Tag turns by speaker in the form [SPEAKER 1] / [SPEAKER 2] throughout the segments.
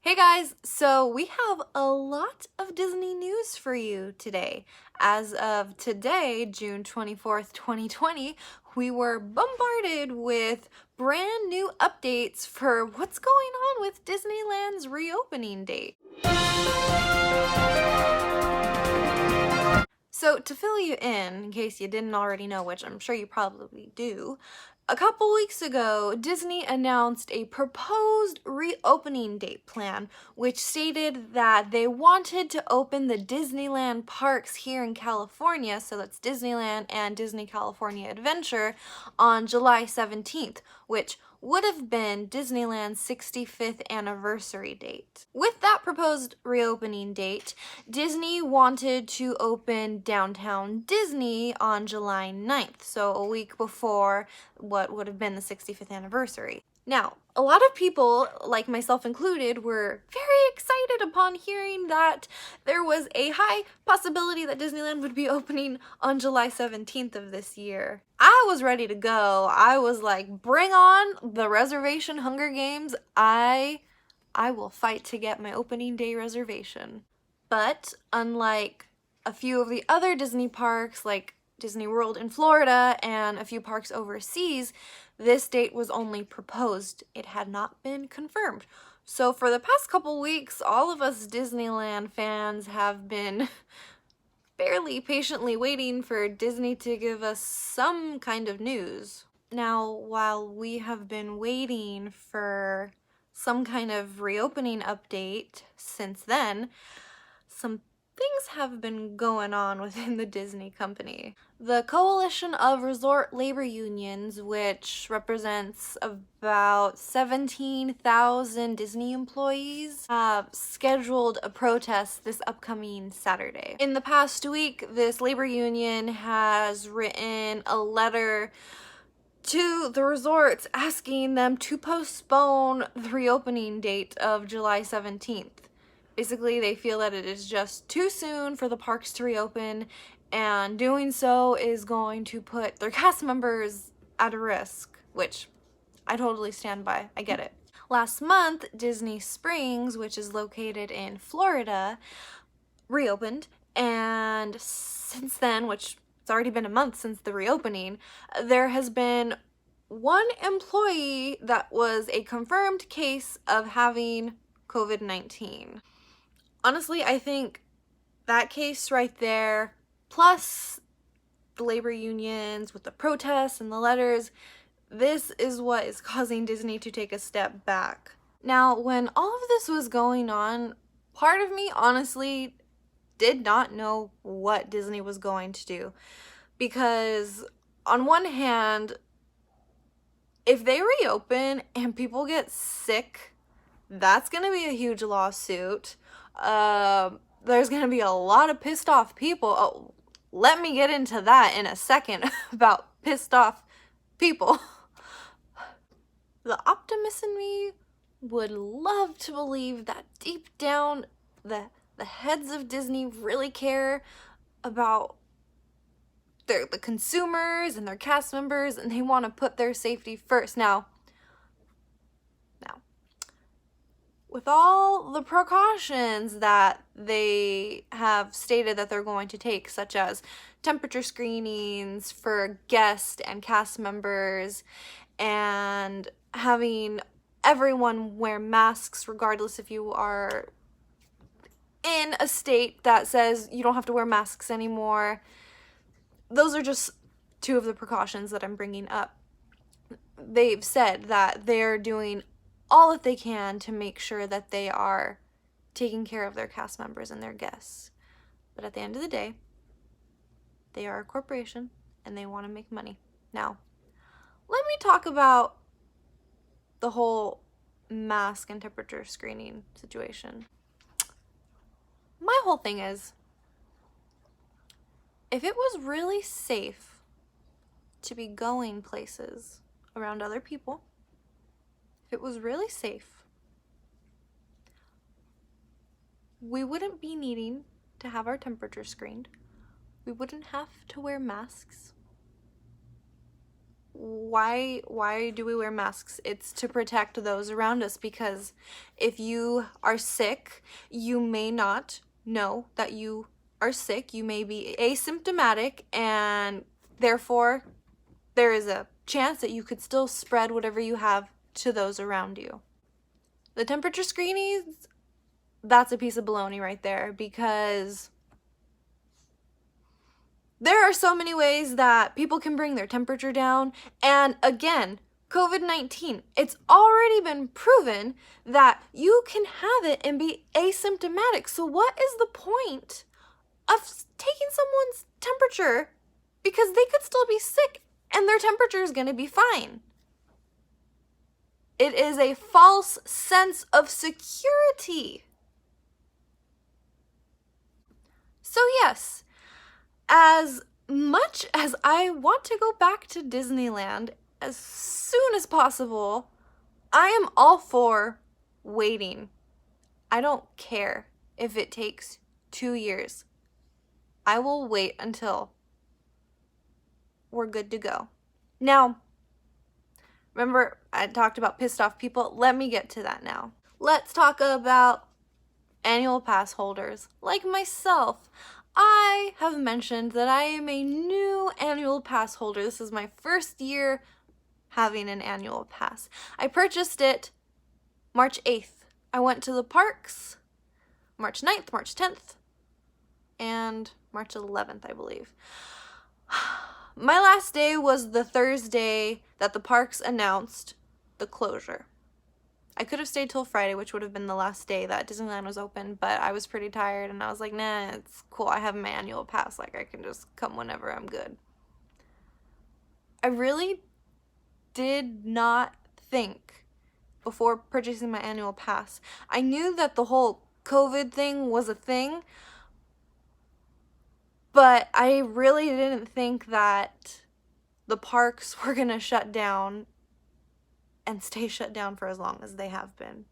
[SPEAKER 1] Hey guys, so we have a lot of Disney news for you today. As of today, June 24th, 2020, we were bombarded with brand new updates for what's going on with Disneyland's reopening date. So to fill you in case you didn't already know, which I'm sure you probably do, a couple weeks ago, Disney announced a proposed reopening date plan, which stated that they wanted to open the Disneyland parks here in California, so that's Disneyland and Disney California Adventure, on July 17th, which would have been Disneyland's 65th anniversary date. With that proposed reopening date, Disney wanted to open Downtown Disney on July 9th, so a week before what would have been the 65th anniversary. Now, a lot of people, like myself included, were very excited upon hearing that there was a high possibility that Disneyland would be opening on July 17th of this year. I was ready to go. I was like, bring on the reservation Hunger Games. I will fight to get my opening day reservation. But unlike a few of the other Disney parks, like Disney World in Florida and a few parks overseas, this date was only proposed. It had not been confirmed. So for the past couple weeks, all of us Disneyland fans have been fairly patiently waiting for Disney to give us some kind of news. Now, while we have been waiting for some kind of reopening update since then, some things have been going on within the Disney company. The Coalition of Resort Labor Unions, which represents about 17,000 Disney employees, have scheduled a protest this upcoming Saturday. In the past week, this labor union has written a letter to the resorts asking them to postpone the reopening date of July 17th. Basically, they feel that it is just too soon for the parks to reopen, and doing so is going to put their cast members at a risk, which I totally stand by. I get it. Last month, Disney Springs, which is located in Florida, reopened, and since then, which it's already been a month since the reopening, there has been one employee that was a confirmed case of having COVID-19. Honestly, I think that case right there, plus the labor unions with the protests and the letters, this is what is causing Disney to take a step back. Now, when all of this was going on, part of me honestly did not know what Disney was going to do. Because on one hand, if they reopen and people get sick, that's gonna be a huge lawsuit. There's gonna be a lot of pissed off people. Oh, let me get into that in a second about pissed off people. The optimist in me would love to believe that deep down the heads of Disney really care about the consumers and their cast members, and they want to put their safety first. Now, with all the precautions that they have stated that they're going to take, such as temperature screenings for guests and cast members, and having everyone wear masks regardless if you are in a state that says you don't have to wear masks anymore, those are just two of the precautions that I'm bringing up. They've said that they're doing all that they can to make sure that they are taking care of their cast members and their guests. But at the end of the day, they are a corporation and they want to make money. Now, let me talk about the whole mask and temperature screening situation. My whole thing is, if it was really safe to be going places around other people, if it was really safe, we wouldn't be needing to have our temperature screened. We wouldn't have to wear masks. why do we wear masks? It's to protect those around us, because if you are sick, you may not know that you are sick. You may be asymptomatic, and therefore there is a chance that you could still spread whatever you have to those around you. The temperature screenings, that's a piece of baloney right there, because there are so many ways that people can bring their temperature down. And again, COVID-19, it's already been proven that you can have it and be asymptomatic. So what is the point of taking someone's temperature, because they could still be sick and their temperature is going to be fine? It is a false sense of security. So yes, as much as I want to go back to Disneyland as soon as possible, I am all for waiting. I don't care if it takes 2 years. I will wait until we're good to go. Now, remember I talked about pissed off people? Let me get to that now. Let's talk about annual pass holders like myself. I have mentioned that I am a new annual pass holder. This is my first year having an annual pass. I purchased it March 8th. I went to the parks March 9th, March 10th, and March 11th, I believe. My last day was the Thursday that the parks announced the closure. I could have stayed till Friday, which would have been the last day that Disneyland was open, but I was pretty tired and I was like, nah, it's cool. I have my annual pass. Like, I can just come whenever I'm good. I really did not think before purchasing my annual pass. I knew that the whole COVID thing was a thing, but I really didn't think that the parks were going to shut down and stay shut down for as long as they have been.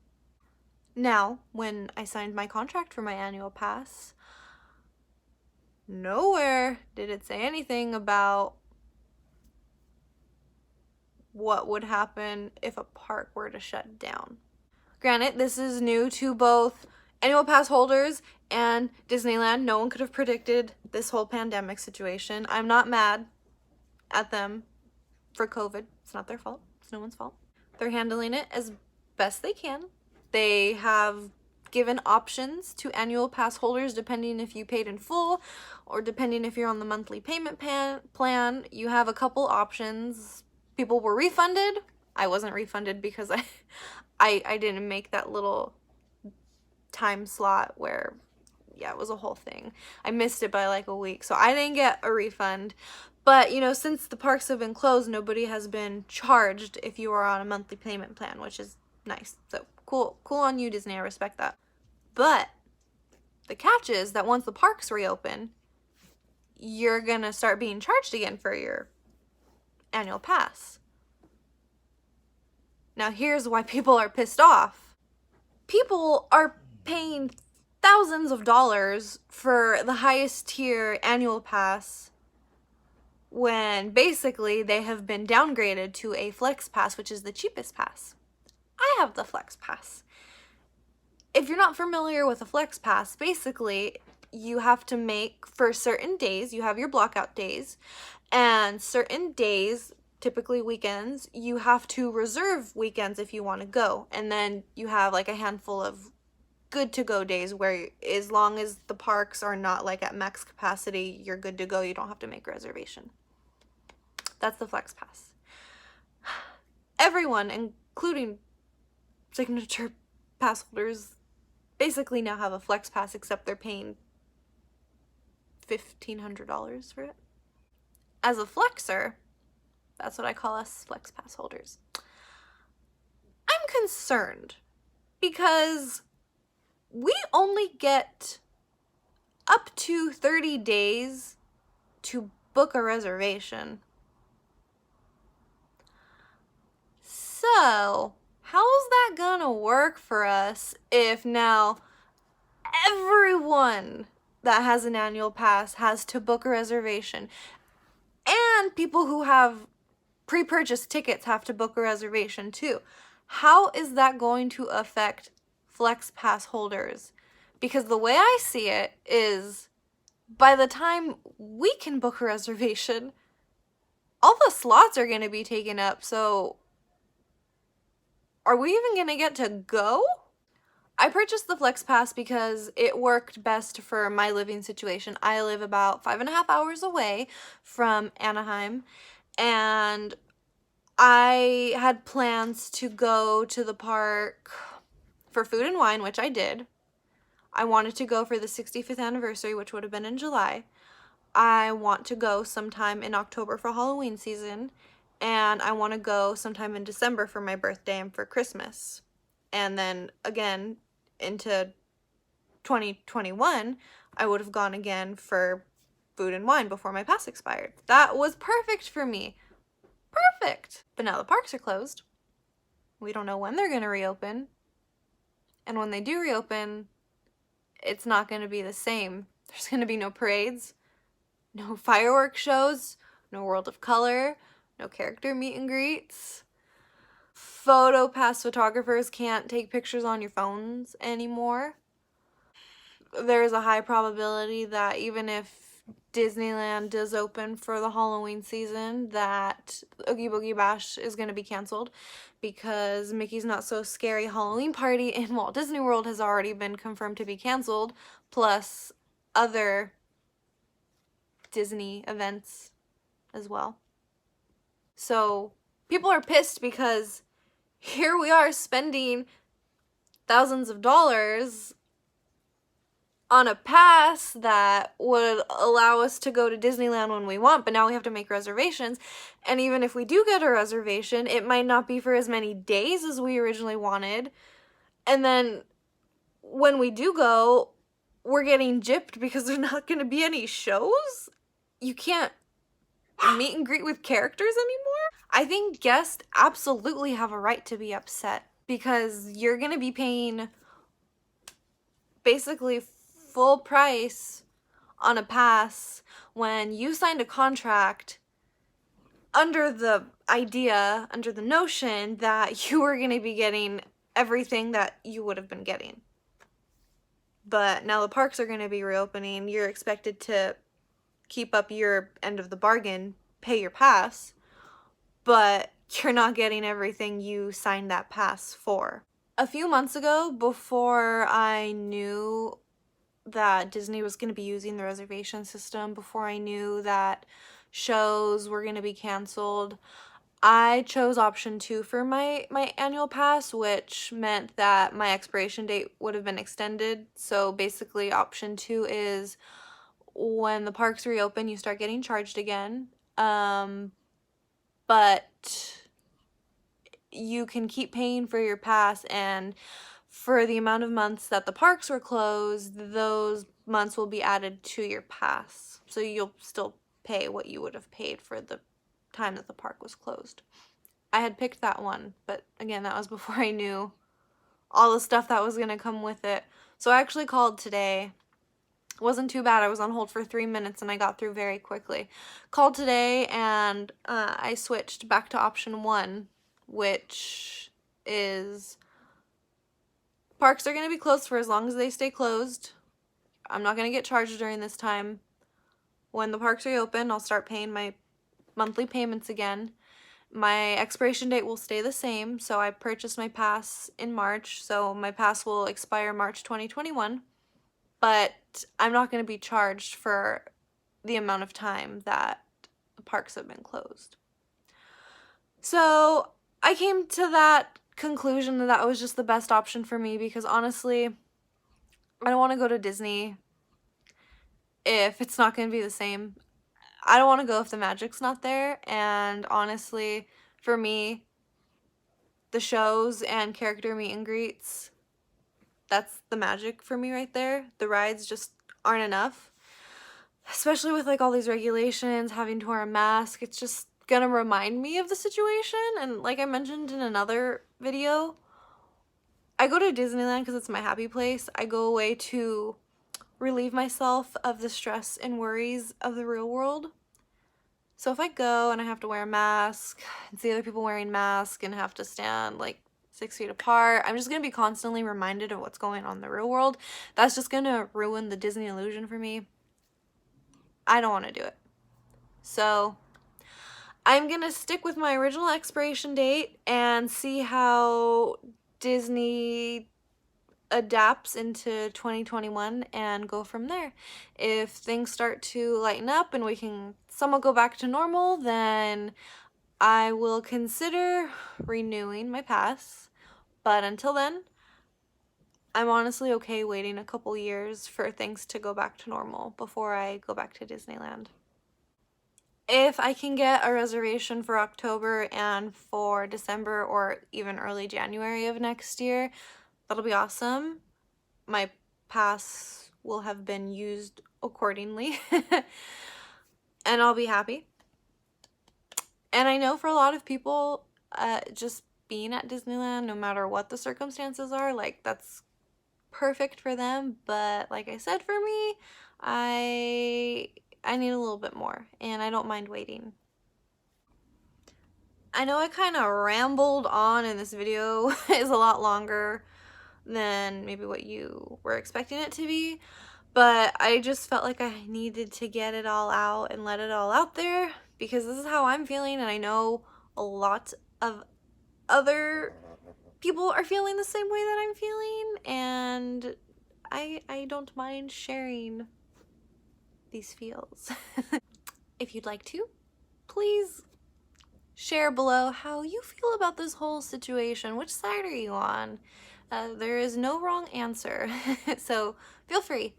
[SPEAKER 1] Now, when I signed my contract for my annual pass, nowhere did it say anything about what would happen if a park were to shut down. Granted, this is new to both annual pass holders and Disneyland. No one could have predicted this whole pandemic situation. I'm not mad at them for COVID. It's not their fault. It's no one's fault. They're handling it as best they can. They have given options to annual pass holders depending if you paid in full or depending if you're on the monthly payment plan. You have a couple options. People were refunded. I wasn't refunded because I didn't make that little time slot where, yeah, it was a whole thing. I missed it by like a week, so I didn't get a refund. But, you know, since the parks have been closed, nobody has been charged if you are on a monthly payment plan, which is nice. So cool on you, Disney. I respect that. But the catch is that once the parks reopen, you're gonna start being charged again for your annual pass. Now here's why people are pissed off. People are paying thousands of dollars for the highest tier annual pass when basically they have been downgraded to a flex pass, which is the cheapest pass. I have the flex pass. If you're not familiar with a flex pass, basically you have to make, for certain days, you have your blockout days, and certain days, typically weekends, you have to reserve weekends if you want to go. And then you have like a handful of good to go days where as long as the parks are not like at max capacity, you're good to go. You don't have to make a reservation. That's the flex pass. Everyone, including signature pass holders, basically now have a flex pass, except they're paying $1,500 for it. As a flexer, that's what I call us flex pass holders. I'm concerned because we only get up to 30 days to book a reservation. So, how's that gonna work for us if now everyone that has an annual pass has to book a reservation? And people who have pre-purchased tickets have to book a reservation too. How is that going to affect Flex Pass holders? Because the way I see it is, by the time we can book a reservation, all the slots are going to be taken up, so are we even going to get to go? I purchased the Flex Pass because it worked best for my living situation. I live about 5.5 hours away from Anaheim, and I had plans to go to the park for food and wine, which I did. I wanted to go for the 65th anniversary, which would have been in July. I want to go sometime in October for Halloween season, and I want to go sometime in December for my birthday and for Christmas. And then again into 2021, I would have gone again for food and wine before my pass expired. That was perfect for me. Perfect. But now the parks are closed. We don't know when they're going to reopen. And when they do reopen, it's not going to be the same. There's going to be no parades, no fireworks shows, no World of Color, no character meet and greets. PhotoPass photographers can't take pictures on your phones anymore. There's a high probability that even if Disneyland does open for the Halloween season, that Oogie Boogie Bash is going to be canceled because Mickey's Not So Scary Halloween Party in Walt Disney World has already been confirmed to be canceled, plus other Disney events as well. So people are pissed because here we are spending thousands of dollars on a pass that would allow us to go to Disneyland when we want, but now we have to make reservations. And even if we do get a reservation, it might not be for as many days as we originally wanted. And then when we do go, we're getting gypped because there's not going to be any shows. You can't meet and greet with characters anymore. I think guests absolutely have a right to be upset because you're going to be paying basically full price on a pass when you signed a contract under the notion that you were going to be getting everything that you would have been getting. But now the parks are going to be reopening. You're expected to keep up your end of the bargain, pay your pass, but you're not getting everything you signed that pass for. A few months ago, before I knew that Disney was going to be using the reservation system, before I knew that shows were going to be canceled, I chose option 2 for my annual pass, which meant that my expiration date would have been extended. So basically option 2 is when the parks reopen, you start getting charged again. But you can keep paying for your pass, and for the amount of months that the parks were closed, those months will be added to your pass. So you'll still pay what you would have paid for the time that the park was closed. I had picked that one, but again, that was before I knew all the stuff that was going to come with it. So I actually called today. It wasn't too bad. I was on hold for 3 minutes and I got through very quickly. Called today and I switched back to option 1, which is parks are going to be closed for as long as they stay closed. I'm not going to get charged during this time. When the parks reopen, I'll start paying my monthly payments again. My expiration date will stay the same, so I purchased my pass in March, so my pass will expire March 2021. But I'm not going to be charged for the amount of time that the parks have been closed. So I came to that conclusion that that was just the best option for me because honestly, I don't want to go to Disney if it's not going to be the same. I don't want to go if the magic's not there, and honestly, for me, the shows and character meet and greets, that's the magic for me right there. The rides just aren't enough, especially with like all these regulations, having to wear a mask. It's just gonna remind me of the situation, and like I mentioned in another video, I go to Disneyland because it's my happy place. I go away to relieve myself of the stress and worries of the real world. So if I go and I have to wear a mask and see other people wearing masks and have to stand like 6 feet apart, I'm just gonna be constantly reminded of what's going on in the real world. That's just gonna ruin the Disney illusion for me. I don't want to do it. So I'm gonna stick with my original expiration date and see how Disney adapts into 2021 and go from there. If things start to lighten up and we can somewhat go back to normal, then I will consider renewing my pass. But until then, I'm honestly okay waiting a couple years for things to go back to normal before I go back to Disneyland. If I can get a reservation for October and for December or even early January of next year, that'll be awesome. My pass will have been used accordingly and I'll be happy. And I know for a lot of people, just being at Disneyland, no matter what the circumstances are, like that's perfect for them. But like I said, for me, I need a little bit more and I don't mind waiting. I know I kind of rambled on and this video is a lot longer than maybe what you were expecting it to be, but I just felt like I needed to get it all out and let it all out there because this is how I'm feeling, and I know a lot of other people are feeling the same way that I'm feeling, and I don't mind sharing these feels. If you'd like to, please share below how you feel about this whole situation. Which side are you on? There is no wrong answer, so feel free.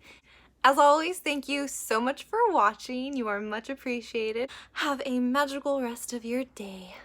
[SPEAKER 1] As always, thank you so much for watching. You are much appreciated. Have a magical rest of your day.